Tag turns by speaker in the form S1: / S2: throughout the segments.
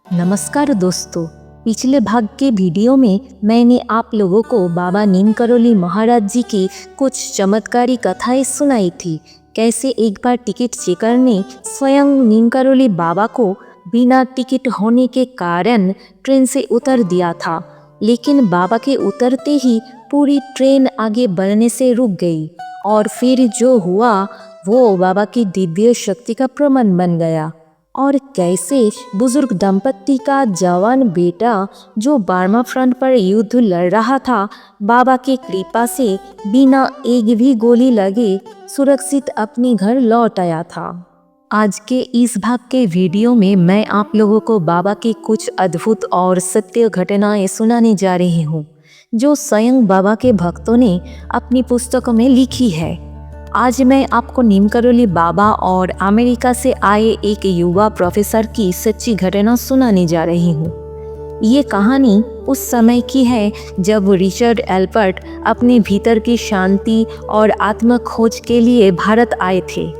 S1: नमस्कार दोस्तों। पिछले भाग के वीडियो में मैंने आप लोगों को बाबा नीम करोली महाराज जी की कुछ चमत्कारी कथाएं सुनाई थी। कैसे एक बार टिकट चेकर ने स्वयं नीम करोली बाबा को बिना टिकट होने के कारण ट्रेन से उतर दिया था, लेकिन बाबा के उतरते ही पूरी ट्रेन आगे बढ़ने से रुक गई और फिर जो हुआ वो बाबा की दिव्य शक्ति का प्रमाण बन गया। और कैसे बुजुर्ग दंपत्ति का जवान बेटा जो बर्मा फ्रंट पर युद्ध लड़ रहा था, बाबा की कृपा से बिना एक भी गोली लगे सुरक्षित अपने घर लौट आया था। आज के इस भाग के वीडियो में मैं आप लोगों को बाबा की कुछ अद्भुत और सत्य घटनाएं सुनाने जा रही हूँ, जो स्वयं बाबा के भक्तों ने अपनी पुस्तकों में लिखी है। आज मैं आपको नीम करोली बाबा और अमेरिका से आए एक युवा प्रोफेसर की सच्ची घटना सुनाने जा रही हूँ। ये कहानी उस समय की है जब रिचर्ड एल्बर्ट अपने भीतर की शांति और आत्म खोज के लिए भारत आए थे।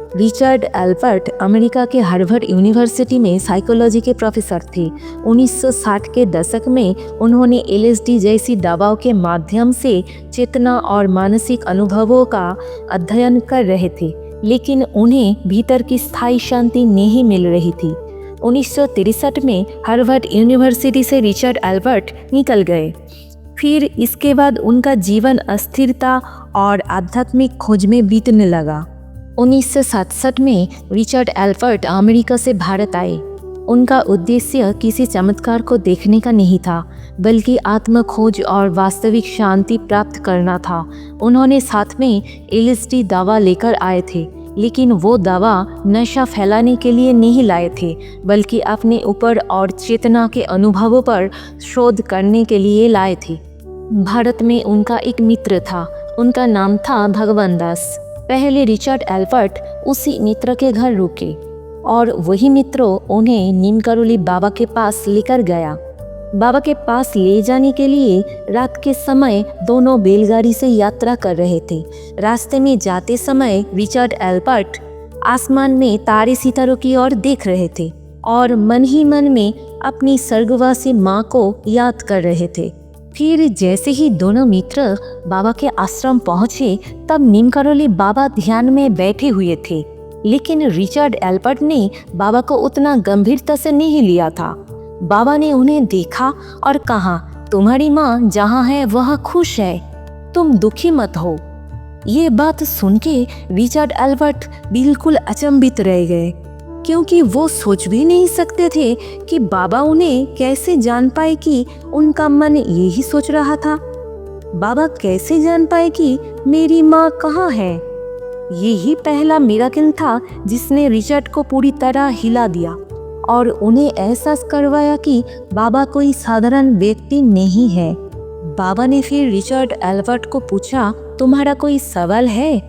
S1: रिचर्ड एल्बर्ट अमेरिका के हार्वर्ड यूनिवर्सिटी में साइकोलॉजी के प्रोफेसर थे। 1960 के दशक में उन्होंने एलएसडी जैसी दवाओं के माध्यम से चेतना और मानसिक अनुभवों का अध्ययन कर रहे थे, लेकिन उन्हें भीतर की स्थायी शांति नहीं मिल रही थी। 1963 में हार्वर्ड यूनिवर्सिटी से रिचर्ड एल्बर्ट निकल गए। फिर इसके बाद उनका जीवन अस्थिरता और आध्यात्मिक खोज में बीतने लगा। 1967 में रिचर्ड एल्बर्ट अमेरिका से भारत आए। उनका उद्देश्य किसी चमत्कार को देखने का नहीं था, बल्कि आत्म खोज और वास्तविक शांति प्राप्त करना था। उन्होंने साथ में एलएसडी दवा लेकर आए थे, लेकिन वो दवा नशा फैलाने के लिए नहीं लाए थे, बल्कि अपने ऊपर और चेतना के अनुभवों पर शोध करने के लिए लाए थे। भारत में उनका एक मित्र था, उनका नाम था भगवान दास। पहले रिचर्ड एल्बर्ट उसी मित्र के घर रुके और वही मित्र उन्हें नीम करोली बाबा के पास लेकर गया। बाबा के पास ले जाने के लिए रात के समय दोनों बैलगाड़ी से यात्रा कर रहे थे। रास्ते में जाते समय रिचर्ड एल्बर्ट आसमान में तारे सितारों की ओर देख रहे थे और मन ही मन में अपनी स्वर्गवासी माँ को याद कर रहे थे। फिर जैसे ही दोनों मित्र बाबा के आश्रम पहुंचे, तब नीम करोली बाबा ध्यान में बैठे हुए थे, लेकिन रिचर्ड एल्बर्ट ने बाबा को उतना गंभीरता से नहीं लिया था। बाबा ने उन्हें देखा और कहा, तुम्हारी माँ जहाँ है वह खुश है, तुम दुखी मत हो। ये बात सुन के रिचर्ड एल्बर्ट बिल्कुल अचंभित रह गए, क्योंकि वो सोच भी नहीं सकते थे कि बाबा उन्हें कैसे जान पाए कि उनका मन यही सोच रहा था। बाबा कैसे जान पाए कि मेरी माँ कहाँ है? यही पहला मिरेकल था जिसने रिचर्ड को पूरी तरह हिला दिया और उन्हें एहसास करवाया कि बाबा कोई साधारण व्यक्ति नहीं है। बाबा ने फिर रिचर्ड एल्बर्ट को पूछा, तुम्हारा कोई सवाल है?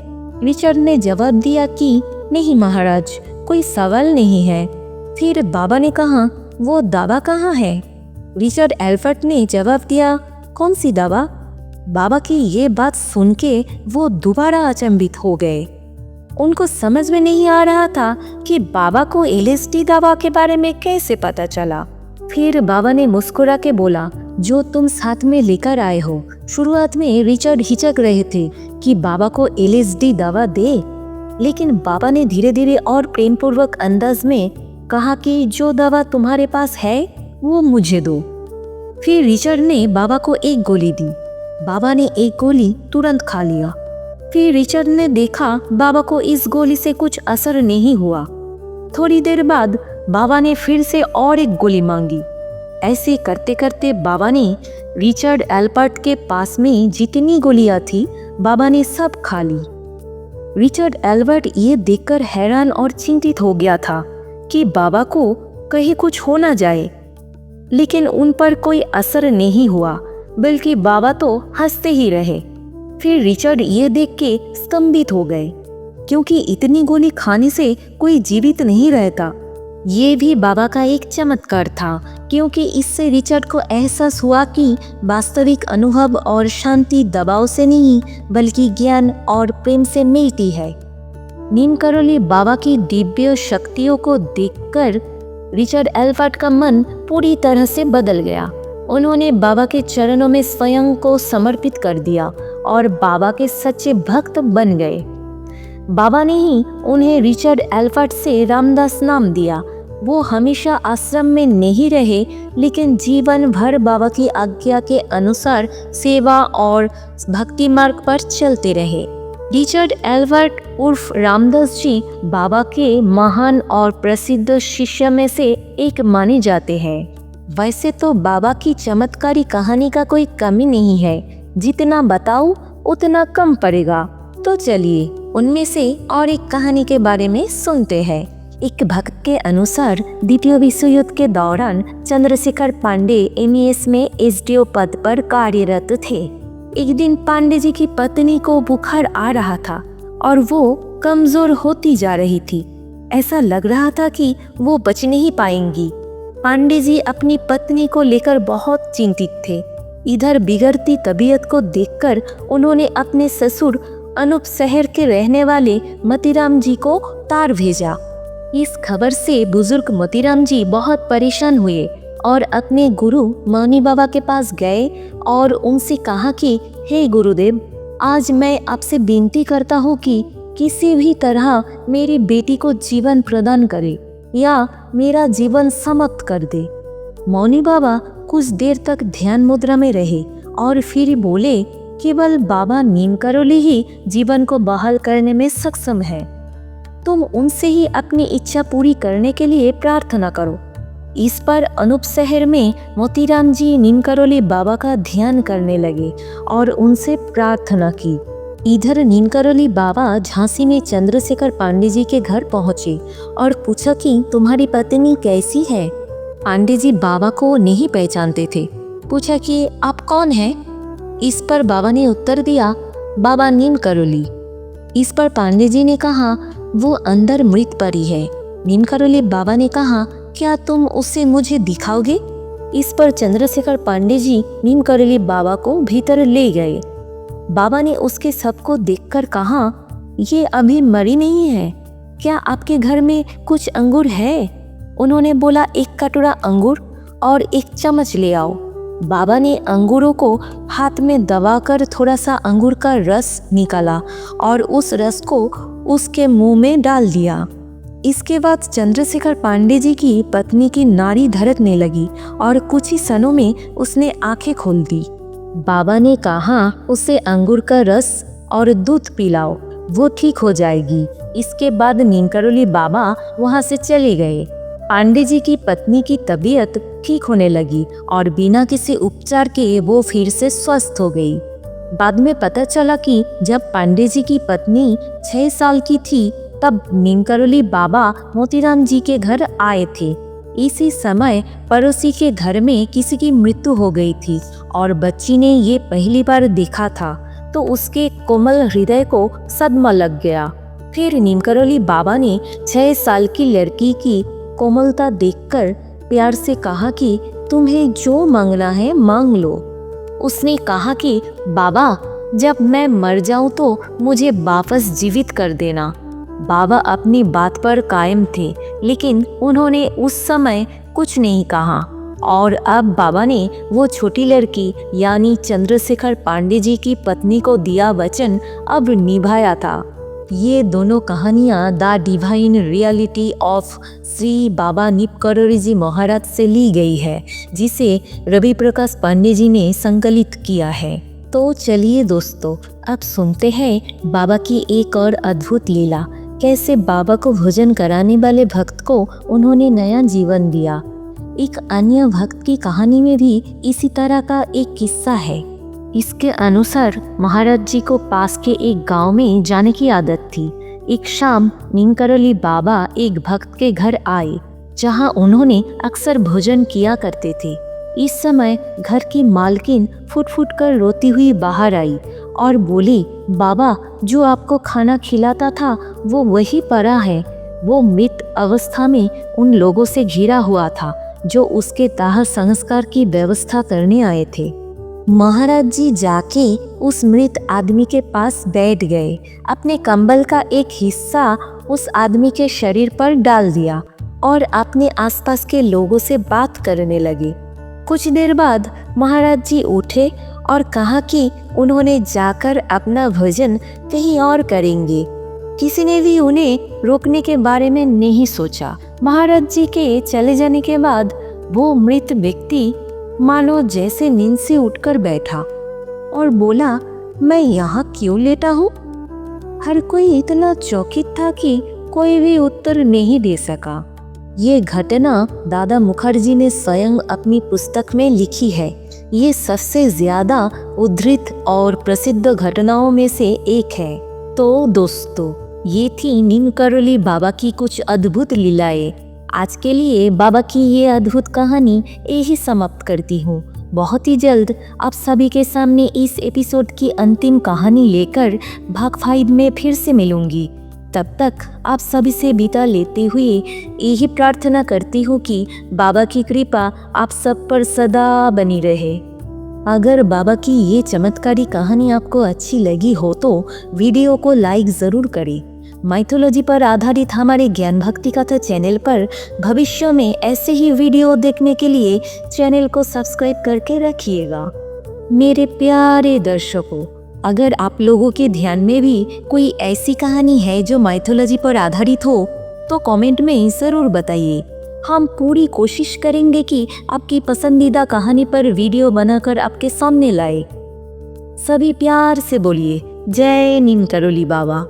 S1: रिचर्ड ने जवाब दिया कि नहीं महाराज, कोई सवाल नहीं है। फिर बाबा ने कहा, वो दवा कहाँ है? रिचर्ड एल्बर्ट ने जवाब दिया, कौन सी दवा? बाबा की ये बात सुन के वो दोबारा अचंभित हो गए। उनको समझ में नहीं आ रहा था कि बाबा को एलएसडी दवा के बारे में कैसे पता चला। फिर बाबा ने मुस्कुरा के बोला, जो तुम साथ में लेकर आए हो। शुरुआत में रिचर्ड हिचक रहे थे कि बाबा को एलएसडी दवा दे, लेकिन बाबा ने धीरे धीरे और प्रेमपूर्वक अंदाज में कहा कि जो दवा तुम्हारे पास है वो मुझे दो। फिर रिचर्ड ने बाबा को एक गोली दी। बाबा ने एक गोली तुरंत खा लिया। फिर रिचर्ड ने देखा बाबा को इस गोली से कुछ असर नहीं हुआ। थोड़ी देर बाद बाबा ने फिर से और एक गोली मांगी। ऐसे करते करते बाबा ने रिचर्ड एल्बर्ट के पास में जितनी गोलियां थी, बाबा ने सब खा ली। रिचर्ड एल्बर्ट ये देखकर हैरान और चिंतित हो गया था कि बाबा को कहीं कुछ हो ना जाए, लेकिन उन पर कोई असर नहीं हुआ, बल्कि बाबा तो हंसते ही रहे। फिर रिचर्ड ये देख के स्तंभित हो गए, क्योंकि इतनी गोली खाने से कोई जीवित नहीं रहता। ये भी बाबा का एक चमत्कार था, क्योंकि इससे रिचर्ड को एहसास हुआ कि वास्तविक अनुभव और शांति दबाव से नहीं, बल्कि ज्ञान और प्रेम से मिलती है। नीम करोली बाबा की दिव्य शक्तियों को देखकर रिचर्ड एल्फर्ट का मन पूरी तरह से बदल गया। उन्होंने बाबा के चरणों में स्वयं को समर्पित कर दिया और बाबा के सच्चे भक्त बन गए। बाबा ने ही उन्हें रिचर्ड एल्फर्ट से रामदास नाम दिया। वो हमेशा आश्रम में नहीं रहे, लेकिन जीवन भर बाबा की आज्ञा के अनुसार सेवा और भक्ति मार्ग पर चलते रहे। रिचर्ड एल्फर्ट उर्फ रामदास जी बाबा के महान और प्रसिद्ध शिष्य में से एक माने जाते हैं। वैसे तो बाबा की चमत्कारी कहानी का कोई कमी नहीं है, जितना बताऊं उतना कम पड़ेगा। तो चलिए उनमें से और एक कहानी के बारे में सुनते हैं। एक भक्त के अनुसार द्वितीय विश्व युद्ध के दौरान चंद्रशेखर पांडे एमईएस में एसडीओ पद पर कार्यरत थे। एक दिन पांडे जी की पत्नी को बुखार आ रहा था और वो कमजोर होती जा रही थी। ऐसा लग रहा था कि वो बच नहीं पाएंगी। पांडे जी अपनी पत्नी को लेकर बहुत चिंतित थे। इधर बिगड़ती तबीयत को देखकर उन्होंने अपने ससुर अनूप शहर के रहने वाले मोतीराम जी को तार भेजा। इस खबर से बुजुर्ग मोतीराम जी बहुत परेशान हुए और अपने गुरु मौनी बाबा के पास गए और उनसे कहा कि हे गुरुदेव, आज मैं आपसे विनती करता हूँ कि किसी भी तरह मेरी बेटी को जीवन प्रदान करे या मेरा जीवन समाप्त कर दे। मौनी बाबा कुछ देर तक ध्यान मुद्रा में रहे और फिर बोले, केवल बाबा नीम करोली ही जीवन को बहाल करने में सक्षम है। तुम उनसे ही अपनी इच्छा पूरी करने के लिए प्रार्थना करो। इस पर अनूप शहर में मोतीराम जी नीम करोली बाबा का ध्यान करने लगे और उनसे प्रार्थना की। इधर नीम करोली बाबा झांसी में चंद्रशेखर पांडे जी के घर पहुंचे और पूछा कि तुम्हारी पत्नी कैसी है। पांडे जी बाबा को नहीं पहचानते थे। पूछा कि आप कौन हैं? इस पर बाबा ने उत्तर दिया, बाबा नीम करोली। इस पर पांडे जी ने कहा, वो अंदर मृत पड़ी है। नीम करोली बाबा ने कहा, क्या तुम उसे मुझे दिखाओगे? इस पर चंद्रशेखर पांडे जी नीम करोली बाबा को भीतर ले गए। बाबा ने उसके शव को देखकर कहा, ये अभी मरी नहीं है, क्या आपके घर में कुछ अंगूर है? उन्होंने बोला, एक कटोरा अंगूर और एक चम्मच ले आओ। बाबा ने अंगूरों को हाथ में दबाकर थोड़ा सा अंगूर का रस निकाला और उस रस को उसके मुंह में डाल दिया। इसके बाद चंद्रशेखर पांडे जी की पत्नी की नाड़ी धड़कने लगी और कुछ ही क्षणों में उसने आंखें खोल दी। बाबा ने कहा, उसे अंगूर का रस और दूध पिलाओ, वो ठीक हो जाएगी। इसके बाद नीम करोली बाबा वहां से चले गए। पांडे जी की पत्नी की तबीयत ठीक होने लगी और बिना किसी उपचार के वो फिर से स्वस्थ हो गई। बाद में पता चला कि जब पांडे जी की पत्नी 6 साल की थी तब नीम करोली बाबा मोतीराम जी के घर आए थे। इसी समय पड़ोसी के घर में किसी की मृत्यु हो गई थी और बच्ची ने ये पहली बार देखा था, तो उसके कोमल हृदय को सदमा लग गया। फिर नीम करोली बाबा ने 6 साल की लड़की की कोमलता देखकर प्यार से कहा कि तुम्हें जो मांगना है मांग लो। उसने कहा कि बाबा, जब मैं मर जाऊं तो मुझे वापस जीवित कर देना। बाबा अपनी बात पर कायम थे, लेकिन उन्होंने उस समय कुछ नहीं कहा और अब बाबा ने वो छोटी लड़की यानी चंद्रशेखर पांडे जी की पत्नी को दिया वचन अब निभाया था। ये दोनों कहानियाँ the divine reality of Shri Baba Neem Karoli ji Maharaj से ली गई है, जिसे रवि प्रकाश पांडे जी ने संकलित किया है। तो चलिए दोस्तों, अब सुनते हैं बाबा की एक और अद्भुत लीला। कैसे बाबा को भोजन कराने वाले भक्त को उन्होंने नया जीवन दिया। एक अन्य भक्त की कहानी में भी इसी तरह का एक किस्सा है। इसके अनुसार महाराज जी को पास के एक गांव में जाने की आदत थी। एक शाम नीम करोली बाबा एक भक्त के घर आए, जहां उन्होंने अक्सर भोजन किया करते थे। इस समय घर की मालकिन फुट फुट कर रोती हुई बाहर आई और बोली, बाबा, जो आपको खाना खिलाता था वो वही पड़ा है। वो मृत अवस्था में उन लोगों से घिरा हुआ था जो उसके दाह संस्कार की व्यवस्था करने आए थे। महाराज जी जाके उस मृत आदमी के पास बैठ गए, अपने कंबल का एक हिस्सा उस आदमी के शरीर पर डाल दिया और अपने आसपास के लोगों से बात करने लगे। कुछ देर बाद महाराज जी उठे और कहा कि उन्होंने जाकर अपना भोजन कहीं और करेंगे। किसी ने भी उन्हें रोकने के बारे में नहीं सोचा। महाराज जी के चले जाने के बाद वो मृत व्यक्ति मानो जैसे नींद से उठकर बैठा और बोला, मैं यहाँ क्यों लेटा हूँ? हर कोई इतना चौकित था कि कोई भी उत्तर नहीं दे सका। ये घटना दादा मुखर्जी ने स्वयं अपनी पुस्तक में लिखी है। ये सबसे ज्यादा उद्धृत और प्रसिद्ध घटनाओं में से एक है। तो दोस्तों, ये थी नीम करोली बाबा की कुछ अद्भुत लीलाएं। आज के लिए बाबा की ये अद्भुत कहानी यही समाप्त करती हूँ। बहुत ही जल्द आप सभी के सामने इस एपिसोड की अंतिम कहानी लेकर भाग 5 में फिर से मिलूंगी। तब तक आप सभी से विदा लेते हुए यही प्रार्थना करती हूँ कि बाबा की कृपा आप सब पर सदा बनी रहे। अगर बाबा की ये चमत्कारी कहानी आपको अच्छी लगी हो तो वीडियो को लाइक ज़रूर करें। माइथोलॉजी पर आधारित हमारे ज्ञान भक्ति कथा चैनल पर भविष्य में ऐसे ही वीडियो देखने के लिए चैनल को सब्सक्राइब करके रखिएगा। मेरे प्यारे दर्शकों, अगर आप लोगों के ध्यान में भी कोई ऐसी कहानी है जो माइथोलॉजी पर आधारित हो तो कमेंट में ज़रूर बताइए। हम पूरी कोशिश करेंगे कि आपकी पसंदीदा कहानी पर वीडियो बनाकर आपके सामने लाए। सभी प्यार से बोलिए, जय नीम करोली बाबा।